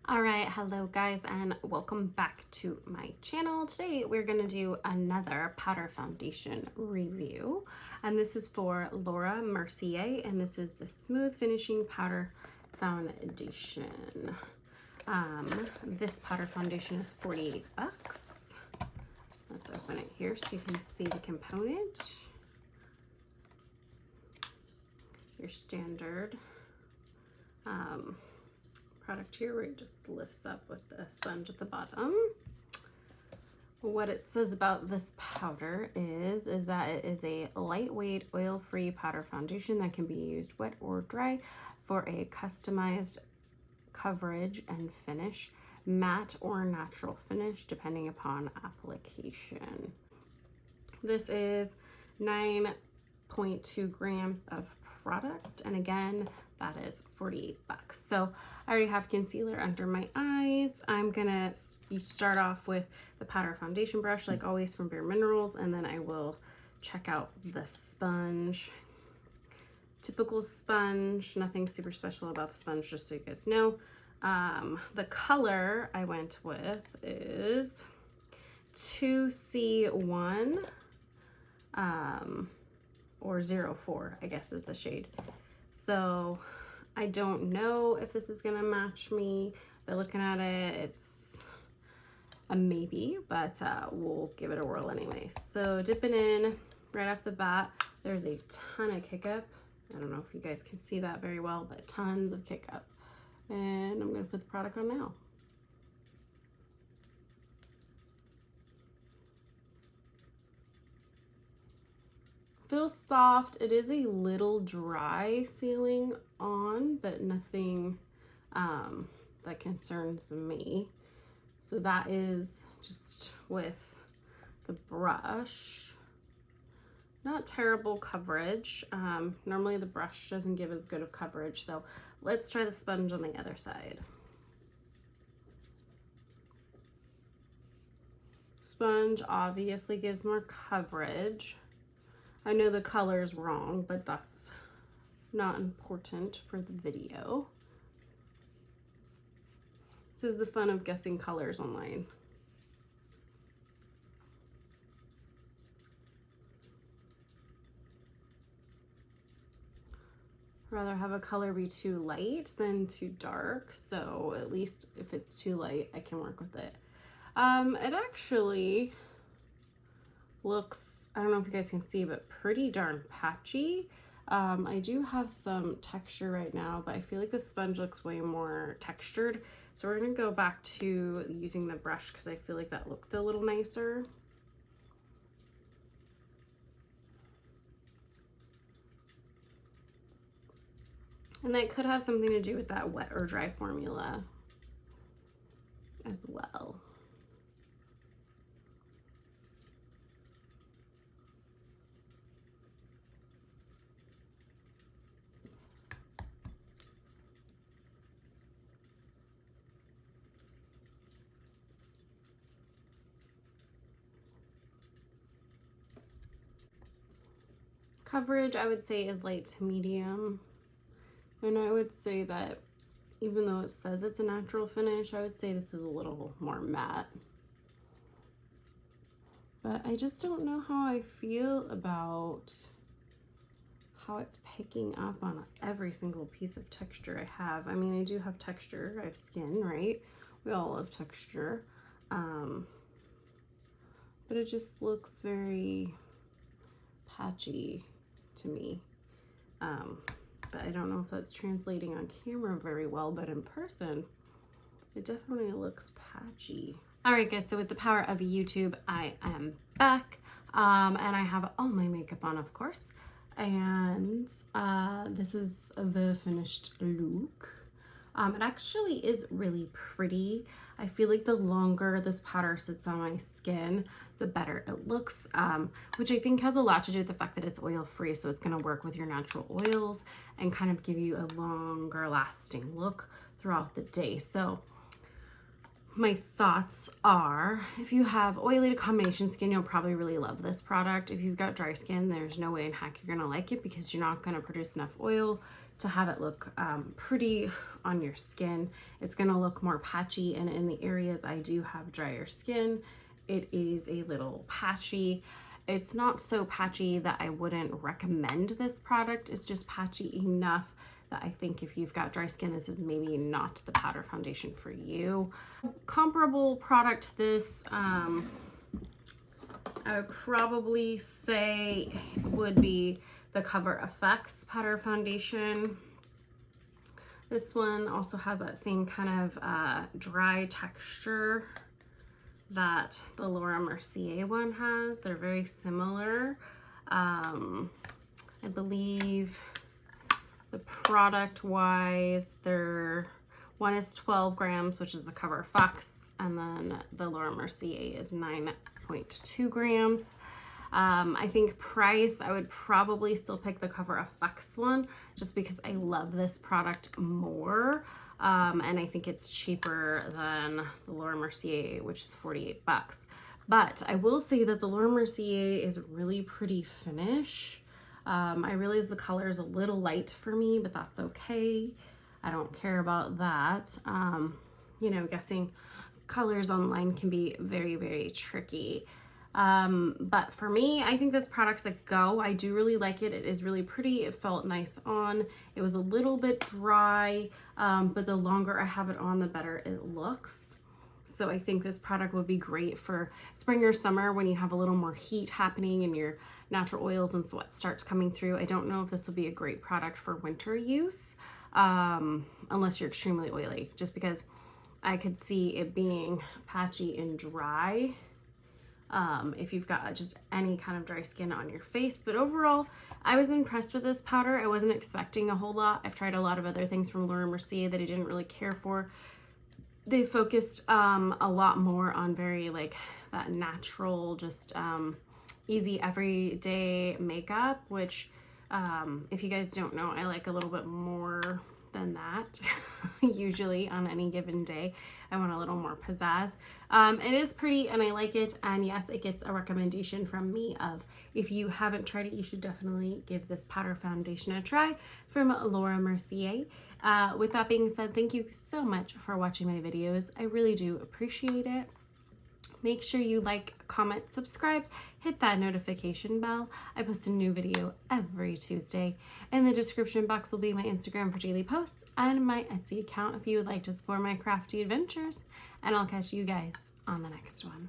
All right, hello guys, and welcome back to my channel. Today we're gonna do another powder foundation review, and this is for Laura Mercier, and this is the Smooth Finishing Powder Foundation. This powder foundation is 48 bucks. Let's open it here so you can see the component. Your standard product here where it just lifts up with the sponge at the bottom. What it says about this powder is that it is a lightweight oil-free powder foundation that can be used wet or dry for a customized coverage and finish, matte or natural finish depending upon application. This is 9.2 grams of product, and again that is 48 bucks. So I already have concealer under my eyes. I'm gonna start off with the powder foundation brush, like always, from Bare Minerals, and then I will check out the sponge. Typical sponge, nothing super special about the sponge, just so you guys know. The color I went with is 2C1 or 04, I guess is the shade. So I don't know if this is gonna match me, but looking at it, it's a maybe, but we'll give it a whirl anyway. So dipping in right off the bat, there's a ton of kick up. I don't know if you guys can see that very well, but tons of kick up. And I'm gonna put the product on now. Feels soft. It is a little dry feeling on, but nothing that concerns me. So that is just with the brush. Not terrible coverage. Normally the brush doesn't give as good of coverage, so let's try the sponge on the other side. Sponge obviously gives more coverage. I know the color is wrong, but that's not important for the video. This is the fun of guessing colors online. Rather have a color be too light than too dark, so at least if it's too light, I can work with it. It actually looks, I don't know if you guys can see, but pretty darn patchy. I do have some texture right now, but I feel like the sponge looks way more textured. So we're gonna go back to using the brush because I feel like that looked a little nicer. And that could have something to do with that wet or dry formula as well. Coverage, I would say, is light to medium. And I would say that even though it says it's a natural finish, I would say this is a little more matte. But I just don't know how I feel about how it's picking up on every single piece of texture I have. I mean, I do have texture. I have skin, right? We all have texture. But it just looks very patchy to me. But I don't know if that's translating on camera very well, but in person, it definitely looks patchy. All right, guys, so with the power of YouTube, I am back, and I have all my makeup on, of course, and this is the finished look. It actually is really pretty. I feel like the longer this powder sits on my skin, the better it looks, which I think has a lot to do with the fact that it's oil-free, so it's gonna work with your natural oils and kind of give you a longer lasting look throughout the day. So my thoughts are, if you have oily to combination skin, you'll probably really love this product. If you've got dry skin, there's no way in heck you're gonna like it because you're not gonna produce enough oil to have it look pretty on your skin. It's gonna look more patchy, and in the areas I do have drier skin, it is a little patchy. It's not so patchy that I wouldn't recommend this product. It's just patchy enough that I think if you've got dry skin, this is maybe not the powder foundation for you. Comparable product to this, I would probably say would be the Cover FX powder foundation. This one also has that same kind of dry texture that the Laura Mercier one has. They're very similar. I believe the product wise, one is 12 grams, which is the Cover FX, and then the Laura Mercier is 9.2 grams. I think price, I would probably still pick the Cover FX one just because I love this product more. And I think it's cheaper than the Laura Mercier, which is 48 bucks. But I will say that the Laura Mercier is really pretty finish. I realize the color is a little light for me, but that's okay. I don't care about that. You know, guessing colors online can be very, very tricky. But for me, I think this product's a go. I do really like it. It is really pretty. It felt nice on. It was a little bit dry, but the longer I have it on, the better it looks. So I think this product would be great for spring or summer when you have a little more heat happening and your natural oils and sweat starts coming through. I don't know if this would be a great product for winter use, unless you're extremely oily, just because I could see it being patchy and dry. If you've got just any kind of dry skin on your face. But overall, I was impressed with this powder. I wasn't expecting a whole lot. I've tried a lot of other things from Laura Mercier that I didn't really care for. They focused a lot more on very like that natural, just easy everyday makeup, which if you guys don't know, I like a little bit more than that usually on any given day. I want a little more pizzazz. It is pretty and I like it, and yes, it gets a recommendation from me of if you haven't tried it, you should definitely give this powder foundation a try from Laura Mercier. With that being said, thank you so much for watching my videos. I really do appreciate it. Make sure you like, comment, subscribe, hit that notification bell. I post a new video every Tuesday. In the description box will be my Instagram for daily posts and my Etsy account if you would like to explore my crafty adventures. And I'll catch you guys on the next one.